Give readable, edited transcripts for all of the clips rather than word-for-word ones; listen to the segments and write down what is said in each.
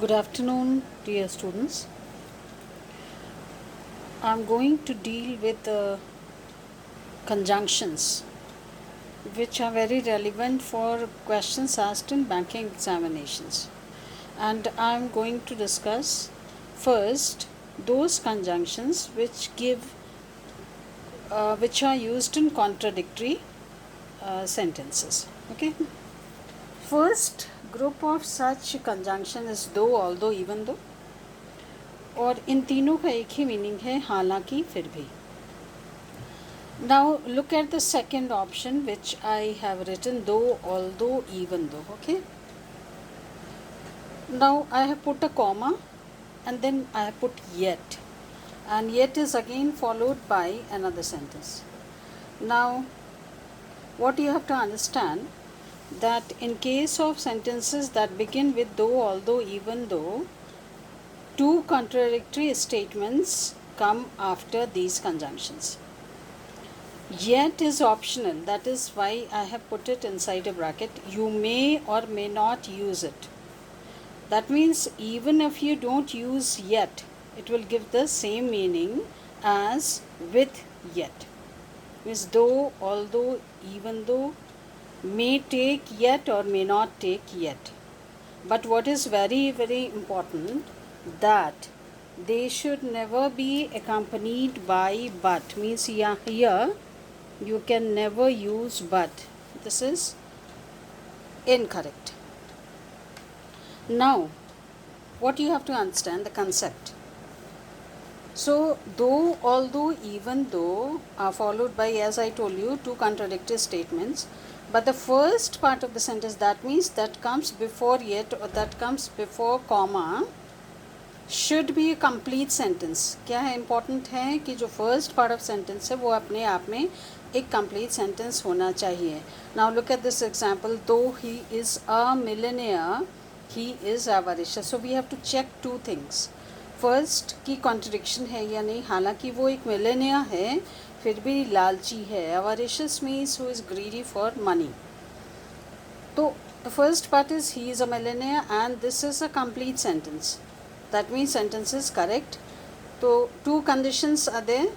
Good afternoon, dear students. I'm going to deal with conjunctions which are very relevant for questions asked in banking examinations. And I'm going to discuss first those conjunctions which are used in contradictory sentences. Okay. First group of such conjunction is though, although, even though. और इन तीनों का एक ही meaning है, हालांकि, फिर भी. Now look at the second option which I have written, though, although, even though. Okay. Now I have put a comma and then I have put yet, and yet is again followed by another sentence. Now what you have to understand, that in case of sentences that begin with though, although, even though, two contradictory statements come after these conjunctions. Yet is optional, that is why I have put it inside a bracket. You may or may not use it. That means even if you don't use yet, it will give the same meaning as with yet. Means though, although, even though, may take yet or may not take yet. But what is very, very important, that they should never be accompanied by but. Means here you can never use but. This is incorrect. Now what you have to understand, the concept. So though, although, even though are followed by, as I told you, two contradictory statements. But the first part of the sentence, that means that comes before yet or that comes before comma, should be a complete sentence. क्या है, important है कि जो first part of sentence है वो अपने आप में एक complete sentence होना चाहिए. Now look at this example. Though he is a millionaire, he is avaricious. So we have to check two things. First की contradiction है या नहीं. हालांकि वो एक millionaire है, फिर भी लालची है. Avaricious means who is greedy for money. तो the first part is he is a millionaire and this is a complete sentence. That means sentence is correct. So two conditions are there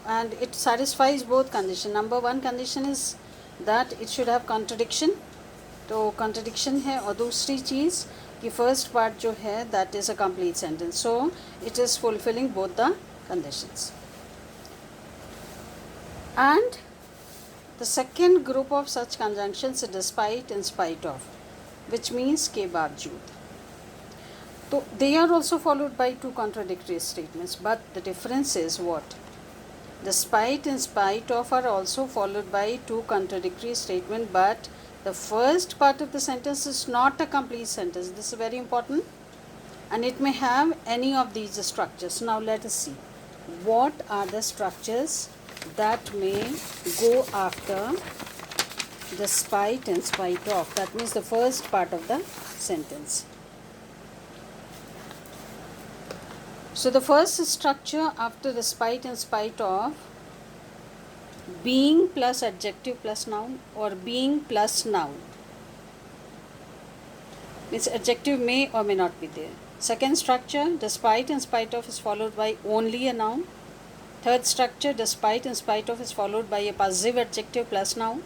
and it satisfies both condition. Number one condition is that it should have contradiction. तो contradiction है, और दूसरी चीज़ कि first part जो है that is a complete sentence. So it is fulfilling both the conditions. And the second group of such conjunctions is despite, in spite of, which means के बावजूद. So they are also followed by two contradictory statements, but the difference is what? Despite, in spite of are also followed by two contradictory statements, but the first part of the sentence is not a complete sentence. This is very important, and it may have any of these structures. Now let us see what are the structures that may go after despite, in spite of. That means the first part of the sentence. So the first structure after despite, in spite of, being plus adjective plus noun or being plus noun. Means adjective may or may not be there. Second structure, despite, in spite of is followed by only a noun. Third structure, despite, in spite of is followed by a possessive adjective plus noun.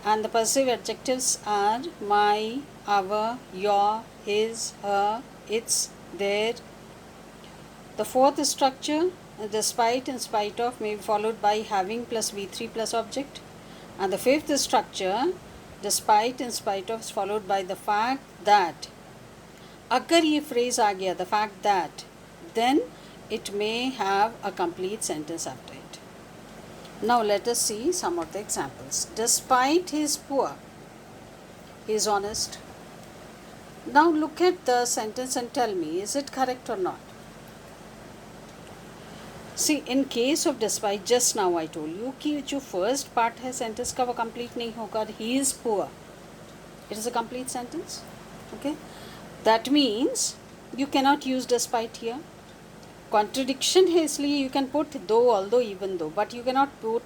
And the possessive adjectives are my, our, your, his, her, its, their. The fourth structure, despite, in spite of, may be followed by having plus V3 plus object. And the fifth structure, despite, in spite of, is followed by the fact that. अगर ये phrase आ गया, the fact that, then it may have a complete sentence after it. Now let us see some of the examples. Despite he is poor, he is honest. Now look at the sentence and tell me, is it correct or not? See, in case of despite, just now I told you कि जो first part है sentence का वो complete नहीं होगा. He is poor. It is a complete sentence. Okay. That means you cannot use despite here. Contradiction है इसलिए you can put though, although, even though, but you cannot put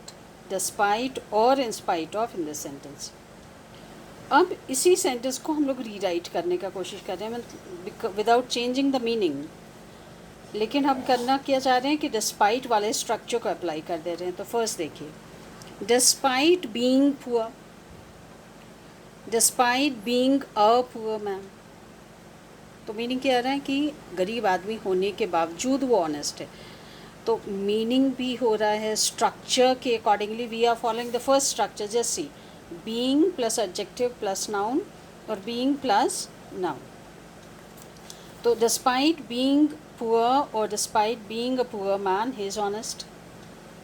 despite or in spite of in this sentence. अब इसी sentence को हम लोग rewrite करने का कोशिश कर रहे हैं विदाउट चेंजिंग द मीनिंग, लेकिन हम करना क्या चाह रहे हैं कि डिस्पाइट वाले स्ट्रक्चर को अप्लाई कर दे रहे हैं। तो फर्स्ट देखिए, despite being poor, despite being a poor man, तो मीनिंग क्या आ रहा है कि गरीब आदमी होने के बावजूद वो ऑनेस्ट है। तो मीनिंग भी हो रहा है स्ट्रक्चर के accordingly. We are following the first structure, just see, being plus adjective plus noun और बीइंग प्लस नाउन। तो डिस्पाइट बीइंग पुअर और despite being a poor man he is honest.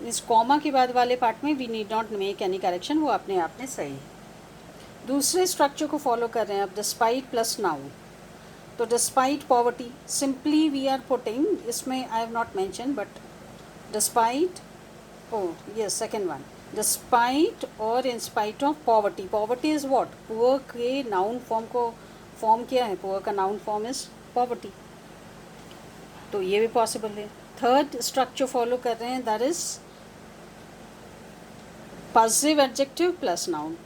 इस कॉमा के बाद वाले पार्ट में we need not make any correction, वो अपने आप में सही है। दूसरे स्ट्रक्चर को फॉलो कर रहे हैं अब, डिस्पाइट प्लस नाउन। तो despite poverty, simply we are putting, इसमें I have not mention but despite, oh yes second one, despite और in spite of poverty. Poverty is what, poor के नाउन फॉर्म को, form क्या है poor का, noun form is poverty, तो ये भी पॉसिबल है। थर्ड स्ट्रक्चर फॉलो कर रहे हैं, that is positive adjective plus noun.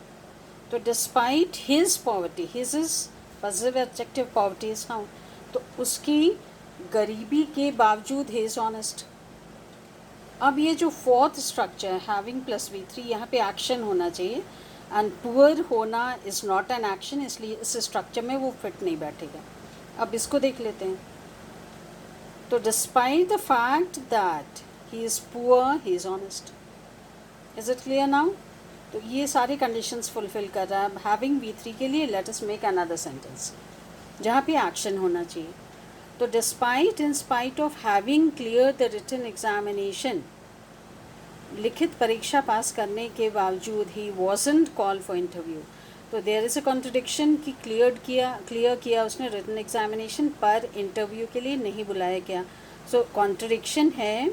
तो despite his poverty, his is positive adjective, poverty is noun, तो उसकी गरीबी के बावजूद ही इज ऑनेस्ट। अब ये जो फोर्थ स्ट्रक्चर है, हैविंग प्लस V3, यहाँ पे एक्शन होना चाहिए एंड पुअर होना इज़ नॉट एन एक्शन, इसलिए इस स्ट्रक्चर में वो फिट नहीं बैठेगा। अब इसको देख लेते हैं। तो despite the fact that he is poor he is honest, is it clear now? तो ये सारी कंडीशंस फुलफिल कर रहा है। हैविंग V3 के लिए let us make another sentence जहाँ पे एक्शन होना चाहिए। तो despite in spite of having clear the written examination, लिखित परीक्षा पास करने के बावजूद ही वॉजंट कॉल फॉर इंटरव्यू। तो देयर इज़ अ कॉन्ट्रडिक्शन कि क्लियर किया उसने रिटन एग्जामिनेशन, पर इंटरव्यू के लिए नहीं बुलाया गया। सो कॉन्ट्रडिक्शन है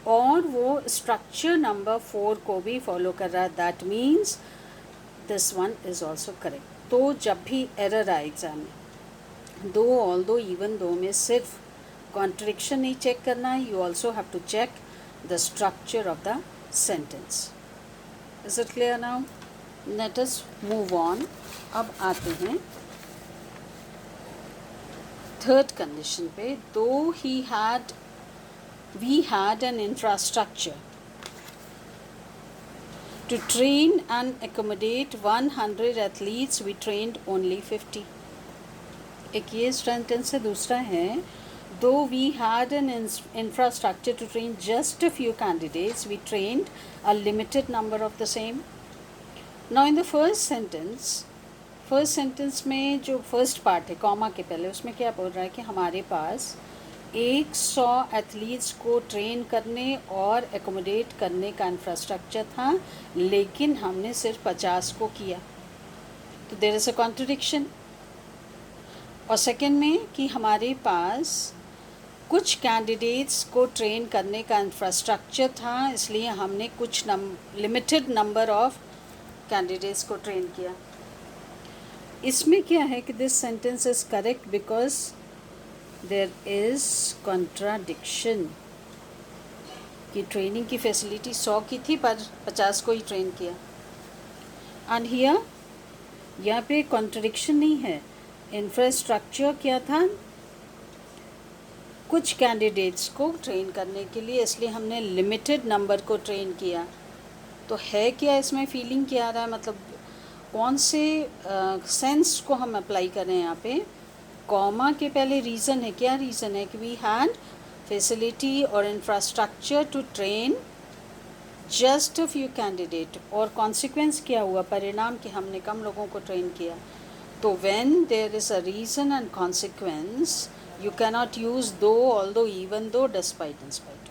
और वो स्ट्रक्चर नंबर 4 को भी फॉलो कर रहा है, that means this one is also correct. तो जब भी एरर आए एग्जाम में, दो ऑल दो इवन दो में सिर्फ कॉन्ट्रडिक्शन नहीं चेक करना है, you also have to check the structure of the sentence. Is it clear now? Let us move on. अब आते हैं थर्ड कंडीशन पे। Though we had an infrastructure to train and accommodate 100 athletes, we trained only 50. एक ये sentence है। दूसरा है, though we had an infrastructure to train just a few candidates, we trained a limited number of the same. Now in the first sentence में जो first part है comma के पहले, उसमें क्या बोल रहा है कि हमारे पास 100 एथलीट्स को ट्रेन करने और एकोमोडेट करने का इंफ्रास्ट्रक्चर था, लेकिन हमने सिर्फ 50 को किया। तो देयर इज़ अ कॉन्ट्रडिक्शन। और सेकेंड में कि हमारे पास कुछ कैंडिडेट्स को ट्रेन करने का इंफ्रास्ट्रक्चर था, इसलिए हमने कुछ लिमिटेड नंबर ऑफ कैंडिडेट्स को ट्रेन किया। इसमें क्या है कि this sentence is correct because there is contradiction कि ट्रेनिंग की फैसिलिटी 100 की थी पर 50 को ही ट्रेन किया। एंड हियर यहाँ पे कॉन्ट्रडिक्शन नहीं है, इंफ्रास्ट्रक्चर क्या था, कुछ कैंडिडेट्स को ट्रेन करने के लिए, इसलिए हमने लिमिटेड नंबर को ट्रेन किया। तो है क्या इसमें, फीलिंग क्या आ रहा है, मतलब कौन से सेंस को हम अप्लाई कर रहे हैं यहाँ पे। कॉमा के पहले रीज़न है, क्या रीज़न है कि वी हैड फैसिलिटी और infrastructure to train just a few candidate, और कॉन्सिक्वेंस क्या हुआ, परिणाम कि हमने कम लोगों को ट्रेन किया। तो when there is a reason and consequence, you cannot use though, although, even though, despite, in spite.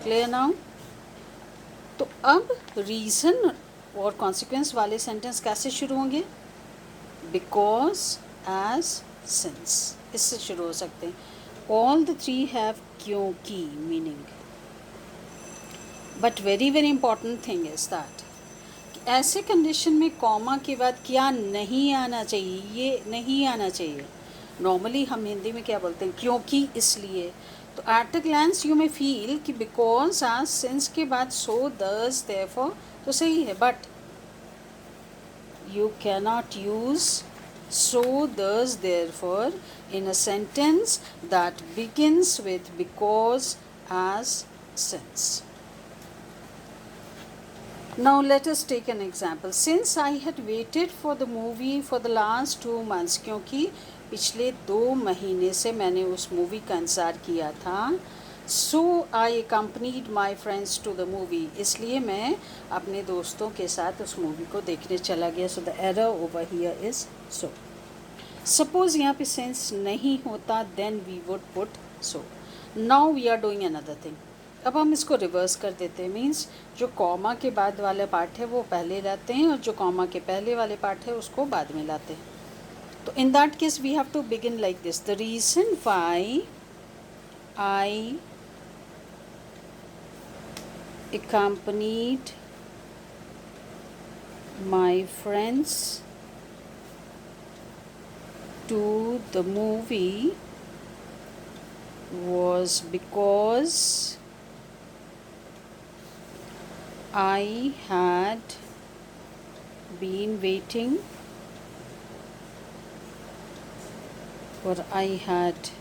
Clear now? तो अब रीज़न और कॉन्सिक्वेंस वाले सेंटेंस कैसे शुरू होंगे, बिकॉज, एज, सिंस, इससे शुरू हो सकते हैं। ऑल द थ्री हैव क्योंकि meaning, but very very important thing is that ऐसे कंडीशन में कॉमा के बाद क्या नहीं आना चाहिए, ये नहीं आना चाहिए। नॉर्मली हम हिंदी में क्या बोलते हैं, क्योंकि, इसलिए। तो एट अ ग्लैंस यू में फील कि बिकॉज, आज, सिंस के बाद सो, दस, देयरफॉर, तो सही है, but you cannot use so, thus, therefore in a sentence that begins with because, as, since. Now let us take an example. Since I had waited for the movie for the last 2 months, क्योंकि पिछले 2 महीने से मैंने उस movie का इंतज़ार किया था, so I accompanied my friends to the movie. इसलिए मैं अपने दोस्तों के साथ उस मूवी को देखने चला गया. So the error over here is so. Suppose यहाँ पे sense नहीं होता, then we would put so. Now we are doing another thing. अब हम इसको रिवर्स कर देते हैं. मीन्स जो कॉमा के बाद वाला पार्ट है वो पहले लाते हैं और जो कॉमा के पहले वाले पार्ट है उसको बाद में लाते हैं. तो in that case we have to begin like this. The reason why I accompanied my friends to the movie was because I had been waiting, or I had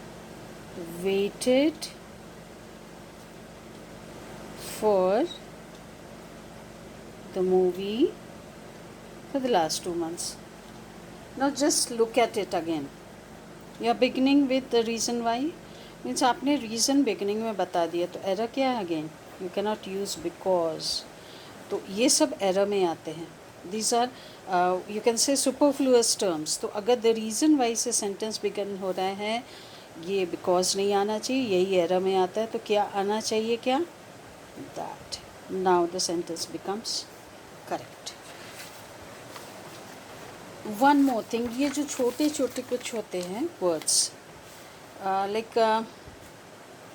waited for the movie for the last 2 months. Now just look at it again. You are beginning with the reason why. Means आपने reason beginning में बता दिया, तो error क्या है again? You cannot use because. तो ये सब एरर में आते हैं. These are you can say superfluous terms. तो अगर द रीज़न वाई से सेंटेंस बिगन हो रहा है, ये बिकॉज नहीं आना चाहिए, यही एरर में आता है. तो क्या आना चाहिए? क्या? That. Now the sentence becomes correct. One more thing, ये जो छोटे छोटे कुछ होते हैं वर्ड्स, लाइक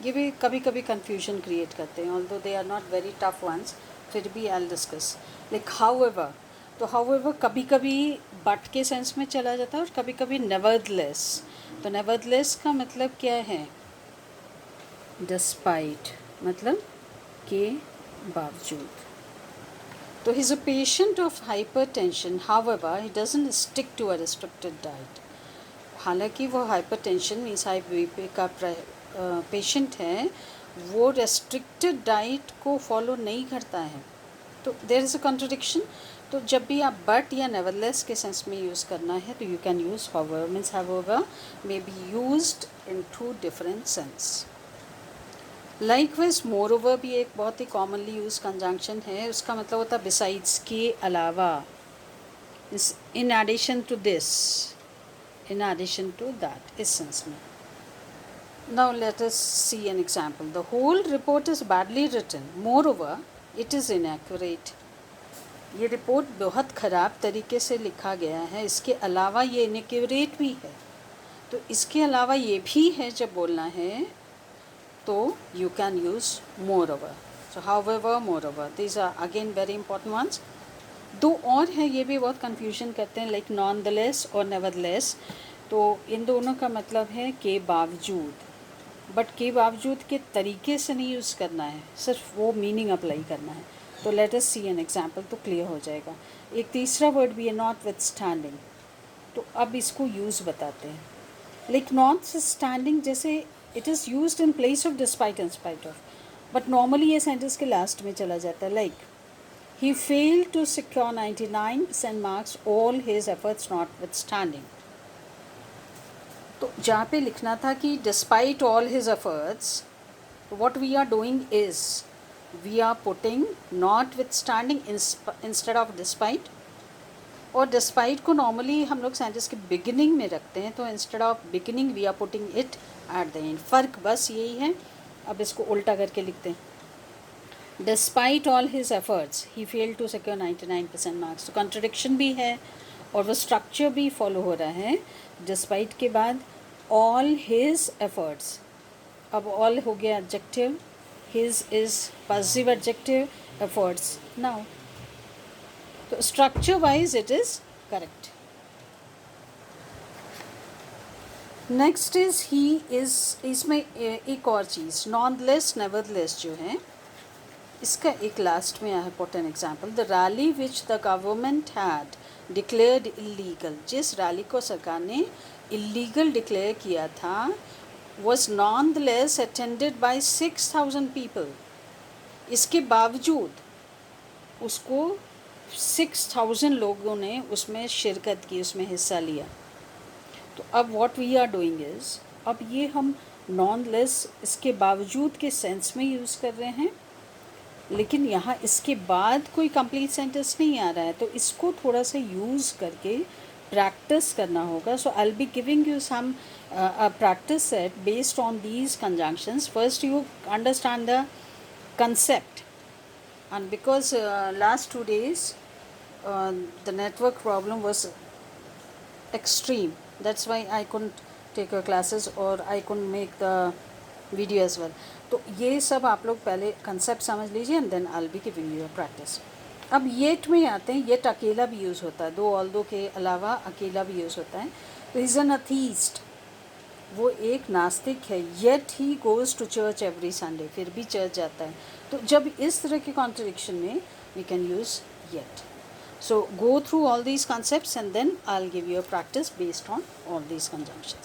ये भी कभी कभी कन्फ्यूजन क्रिएट करते हैं. Although they are not very tough ones, फिर भी I will discuss. Like however. तो हाउएवर कभी कभी बट के सेंस में चला जाता है और कभी कभी नेवरदलेस. तो नेवरदलेस का मतलब क्या है? डिस्पाइट, मतलब के बावजूद. So he's a patient of hypertension. However, he doesn't stick to a restricted diet. हालांकि वो हाइपरटेंशन मीन्स हाई बीपी का पेशेंट है, वो रेस्ट्रिक्टेड डाइट को फॉलो नहीं करता है. तो देयर इज़ अ कॉन्ट्रडिक्शन. तो जब भी आप बट या नेवरदलेस के सेंस में यूज़ करना है तो you can use however. Means however may be used in 2 different sense. Likewise moreover भी एक बहुत ही कॉमनली यूज कंजंक्शन है. उसका मतलब होता है बिसाइड्स, के अलावा. In addition to this, in addition to that, इस सेंस में. Now let us see an example. The whole report is badly written, moreover it is inaccurate. ये रिपोर्ट बहुत ख़राब तरीके से लिखा गया है, इसके अलावा ये इनएक्यूरेट भी है. तो इसके अलावा ये भी है जब बोलना है तो you can use moreover. So however, moreover, these are again very important ones. 2 और हैं, ये भी बहुत confusion करते हैं, like nonetheless और nevertheless. तो इन दोनों का मतलब है के बावजूद, बट के बावजूद के तरीके से नहीं यूज़ करना है, सिर्फ वो मीनिंग अप्लाई करना है. तो let us see an example, तो क्लियर हो जाएगा. एक तीसरा वर्ड भी है notwithstanding. तो अब इसको यूज़ बताते हैं. like notwithstanding जैसे it is used in place of despite in spite of, but normally ये सेंटेंस के लास्ट में चला जाता है. Like he failed to secure 99% marks all his efforts notwithstanding. तो जहाँ पे लिखना था कि despite all his efforts, what we are doing is we are putting notwithstanding instead of despite. और despite को नॉर्मली हम लोग सेंटेंस के बिगिनिंग में रखते हैं, तो instead of beginning we are putting it at the end. फ़र्क बस यही है. अब इसको उल्टा करके लिखते हैं. Despite all his efforts he failed to secure 99% marks. तो कंट्रडिक्शन भी है और वो स्ट्रक्चर भी फॉलो हो रहा है. डिस्पाइट के बाद ऑल हिज एफर्ट्स. अब ऑल हो गया adjective, his is positive adjective, efforts noun. तो structure wise it is correct. Next is he is. इसमें एक और चीज़ नॉनलेस नेवरदलेस जो है, इसका एक लास्ट में I have put an example. The rally which the government had declared illegal, जिस रैली को सरकार ने illegal declare किया था, was nonetheless attended by 6,000 people. इसके बावजूद उसको 6,000 लोगों ने उसमें शिरकत की, उसमें हिस्सा लिया. तो अब what we are doing is, अब ये हम nonetheless इसके बावजूद के सेंस में यूज़ कर रहे हैं, लेकिन यहाँ इसके बाद कोई कंप्लीट सेंटेंस नहीं आ रहा है, तो इसको थोड़ा सा यूज़ करके प्रैक्टिस करना होगा. So I will be giving you some practice set based on these conjunctions. First you understand the concept, and because last 2 days the network problem was extreme, that's why I couldn't take your classes or I couldn't make the video as well. तो ये सब आप लोग पहले concept समझ लीजिए and then I will be giving you a practice. अब yet में आते हैं. येट अकेला भी यूज़ होता है, दो ऑल दो के अलावा अकेला भी यूज़ होता है. तो इज़ एन अथीस्ट, वो एक नास्तिक है. Yet he goes to church every Sunday, फिर भी चर्च जाता है. तो जब इस तरह के कॉन्ट्रडिक्शन में we can use yet. So go through all these concepts and then I will give you a practice based on all these conjunctions.